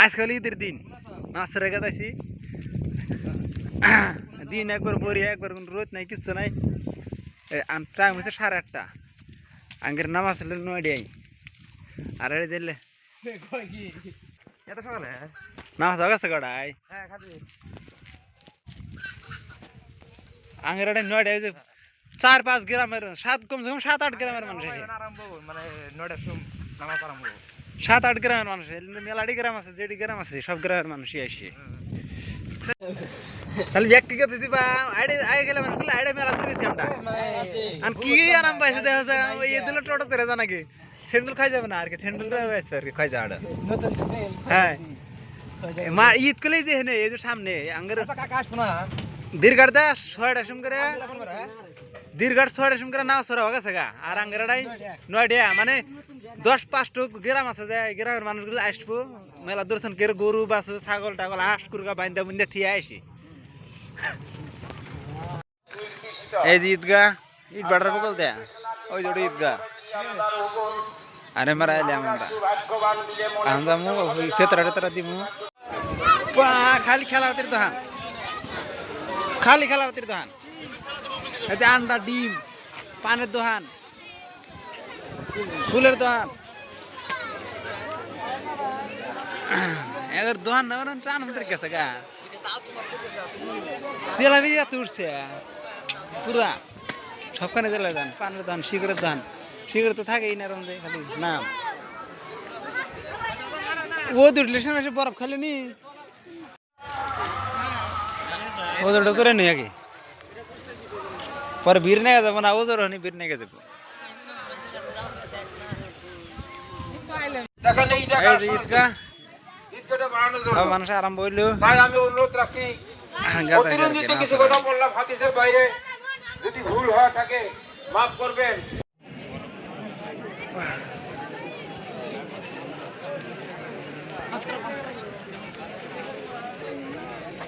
আজকাল ঈদের দিন মাছের রেখে আছি দিন একবার বরিয়া একবার কোনো রোদ নাই কিচ্ছু নাই টাইম হচ্ছে 8:30 আঙ্গের নামাজ হলো 9টায় আর এড়ে যেলে এত সকালে নামাজ হয়ে গেছে কটায় হ্যাঁ খাবি আঙ্গের এড়ে 9টায় যে 4-5 গ্রামের কমসে কম 7-8 গ্রামের মানুষ আছে আরম্ভ মানে 9টার সময় নামাজ আরম্ভ 7-8 গ্রামের মানুষ মেলাডি গ্রাম আছে যেটি গ্রাম আছে সব গ্রামের মানুষই আসে তাহলে ব্যক্তিগত দিবা আইডে আই গেলে মানে আইডে মেলা ধরে গেছি আমরা আর কি আরাম পাইছে দেখা যায় ওই এদুলো টোটো ধরে যা নাকি স্যান্ডেল খাই যাবে না আর কি স্যান্ডেল রয়েছে আর কি খাই যাওয়াটা নতুন স্যান্ডেল হ্যাঁ মা ঈদ কলেই যে হেনে এই যে সামনে আঙ্গের আচ্ছা কাকা আসবো না দীর্ঘার দা 6টার সময় করে দীর্ঘার 6টার সময় করে নাও সরা হয়ে গেছে গা আর আঙ্গেরাটাই 9টা মানে 10-5 গ্রাম আছে যে গ্রামের মানুষগুলো আসবো মেলা দর্শন করে গরু বাছু ছাগল টাগল হাঁস কুরগা বাইন্দা বুন্দা থিয়ে আসি এই যে ঈদগাহ ঈদ বাটার বকল দেয়া ওই যে ঈদগাহ আরে মারা এলাম আমরা আনজামু ফেতরা টেতরা দিমু খালি খেলাবাতির দোকান খালি খেলাবাতির দোকান এতে আন্ডা ডিম পানের দোকান ফুলের দোকান এবার দোকান না টান ভিতরে গেছে গা জেলাবি এত উঠছে পুরা সবখানে জেলা যান পানের দোকান সিগারের দোকান সিগারেট তো থাকেই না রমদে খালি নাম ও দুটলে সামনে বরফ খালি নি ও দুটো করে নি আগে পরে বীর নেগে যাবো না ও জোর হনি বীর নেগে যাবো এই যে ঈদগাহ মানুষ আরম্ভ হইলো আমি অনুরোধ রাখি অতিরঞ্জিত কিছু কথা বললাম হাদিসের বাইরে যদি ভুল হয়ে থাকে মাফ করবেন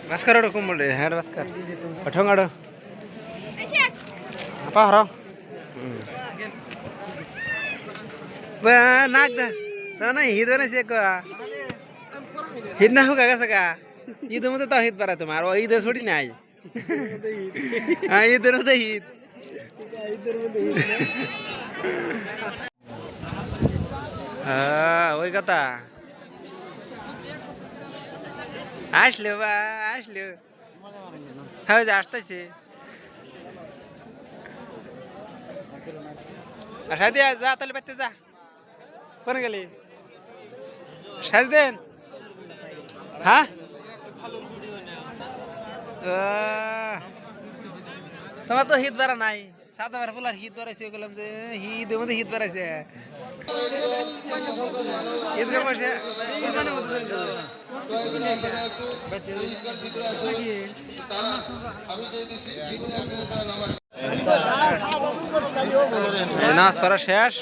ভাস্কর কুম বলে হ্যাঁ ভাস্কর ঠোঙাড়ো আপা হর নাক দা না ঈদ বানাইছে ঈদ না হোক গেছে গা ঈদের মধ্যে তাও ঈদ বাড়ায় তোমার ও ঈদের ছুটি নাই হ্যাঁ ঈদের মধ্যে ঈদ হ্যাঁ ওই কথা আসলো বা আসলো হ্যাঁ যে আসতেছে সাদি যা তাহলে বাড়তে যা কোনে গেলি সাজ দেন হ্যাঁ তোমার তো হিত বাড়া নাই সাদা বার ফুলার হিত বাড়াইছে বললাম যে ঈদের মধ্যে হিত বাড়াইছে ঈদের পয়সা নাচ করা শেষ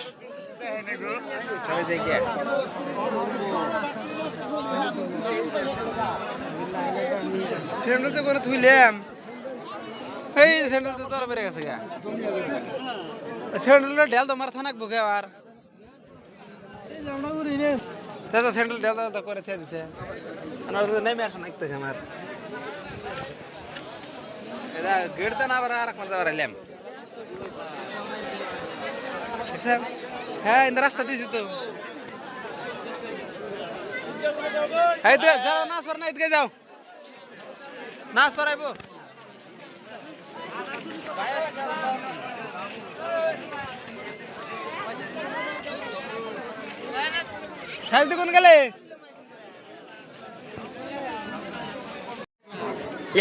স্যান্ডেল তো করে থুইলাম এই স্যান্ডেল তো তোর বেড়ে গেছে গা স্যান্ডেলটা ঢেল তো মার থানাক বুকে আর স্যান্ডেল ঢেল তো করে থিয়ে দিছে নেমে আসা নাকতেছে আমার এটা গেট দেন আবার আর এক যাবার এলাম হ্যাঁ ইন্দা রাস্তা দিয়েছি তো এই তো যাও নাচ পার না এদিকে যাও নাচ পারাইবো সাইড কোন গেলে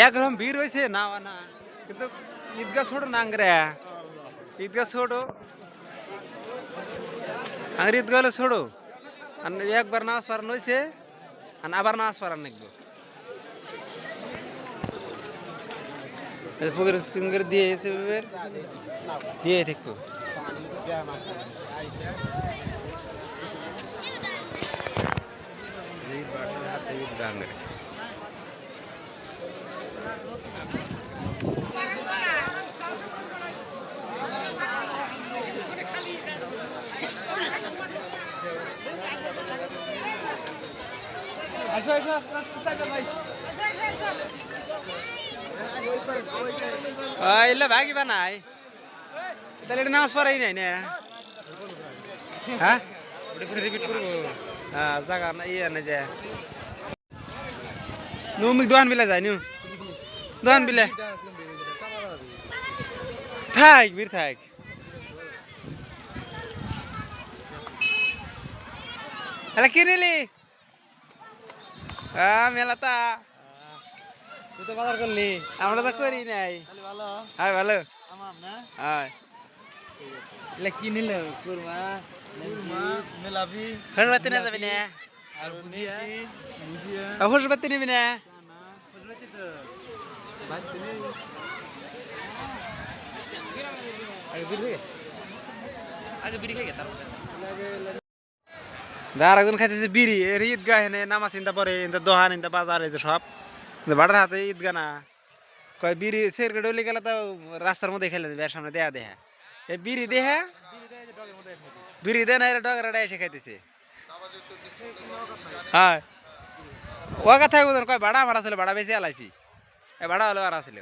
একরকম ভিড় হয়েছে না না কিন্তু ঈদগাহ ছোট না আঙ্গরে ঈদগাহ ছোট আঙ্গরে ঈদগাহ হলে ছোট আর একবার নাচ পারানো হয়েছে আর আবার নাচ পারান নাকবো পুকুর স্ক্রিন করে দিয়ে এসে দিয়ে থাকবো ইল্লা ভাগিবা নাই তাহলে এটা নামাজ পড়াই নাই না হ্যাঁ রিপিট করবো হ্যাঁ জায়গা না ইয়ে না যে নুমিক দোকান বিলে যায় নু দোকান বিলে থাক বীর থাক হ্যালো কি নিলি মেলা তা তুই তো বাজার করলি আমরা তো করি নাই ভালো হ্যাঁ ভালো আমার না হ্যাঁ এলা কি নিল কুরমা কুরমা মেলাবি হরবাতি না যাবি না আর বুঝিয়া বুঝিয়া হরবাতি নিবি না না বুঝলি তো ভাই তুমি আগে বিড়ি খাই তারপরে দার একজন খাইতেছে বিড়ি এর ঈদগাহ এনে নামাজ চিন্তা পরে ইন্দা দোহান ইন্দা বাজার হয়েছে সব বাটার হাতে ঈদগাহ না কয় বিড়ি সেরকে ডলি গেলে তো রাস্তার মধ্যে খেলে দেবে সামনে দেয়া দেহা এই বিড়ি দেহা বিড়ি দেয় না এরা ডগরা এসে খাইতেছে হ্যাঁ ও কথা বুঝেন কয় ভাড়া আমার আসলে ভাড়া বেশি আলাইছি এই ভাড়া হলো আর আসলে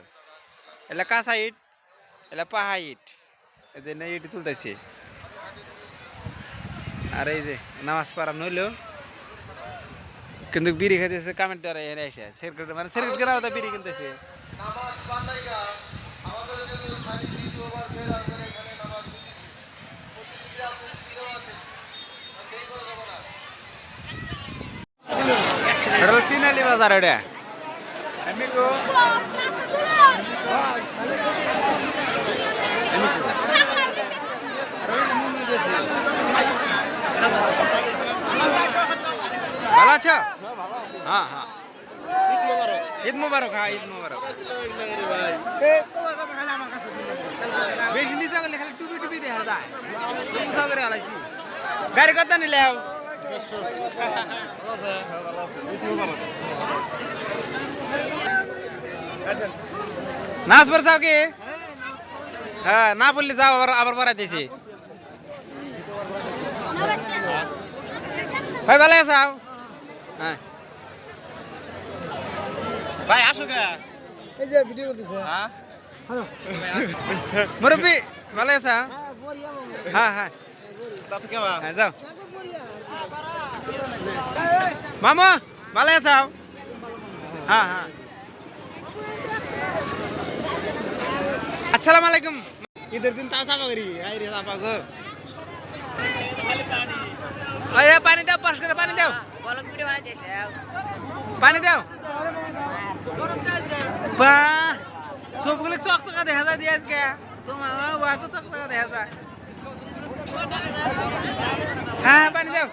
এলা কাঁচা ইট এলা পাহা ইট এই যে ইট তুলতেছে আর এই যে নামাজ পড়া নইলেও কিন্তু বিড়ি খাইতেছে কামেন্ট দ্বারা এনে এসে সেরকেট মানে সেরকেট গেলাও তো বিড়ি কিনতেছে তিন আলি বাজার এটা ভালো আছো হ্যাঁ হ্যাঁ ঈদ মুবারক হ্যাঁ ঈদ মুবারক বেশি নিচে গেলে খালি টুপি টুপি দেখা যায় উঁচা করে হালাইছি গাড়ি কত নিলে নাচ পর যাও কি হ্যাঁ না বললে যাও আবার আবার পড়াই দিয়েছি ভাই ভালো আছো হ্যাঁ ভাই আসো কে এই যে ভিডিও করতেছে হ্যাঁ মুরব্বি ভালো আছো হ্যাঁ হ্যাঁ হ্যাঁ যাও মামা ভালো আছো হ্যাঁ হ্যাঁ আসসালামু আলাইকুম ঈদের দিন তাও চাপা করি আই রে চাপা গো আরে পানি দাও পাস করে পানি দাও বলক ভিডিও বানাইতেছে পানি দাও বা সবগুলো চকচকা দেখা যায় দিয়ে আজকে তোমার ওয়াকো চকচকা দেখা যায় হ্যাঁ পানি দাও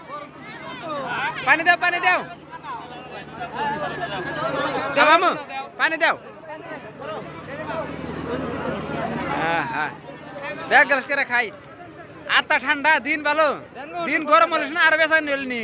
পানি দাও পানি দাও মামু পানি দাও হ্যাঁ হ্যাঁ দেখ গ্লাস করে খাই আত্মা ঠান্ডা দিন ভালো দিন গরম হলিস না আর বেসা নিলনি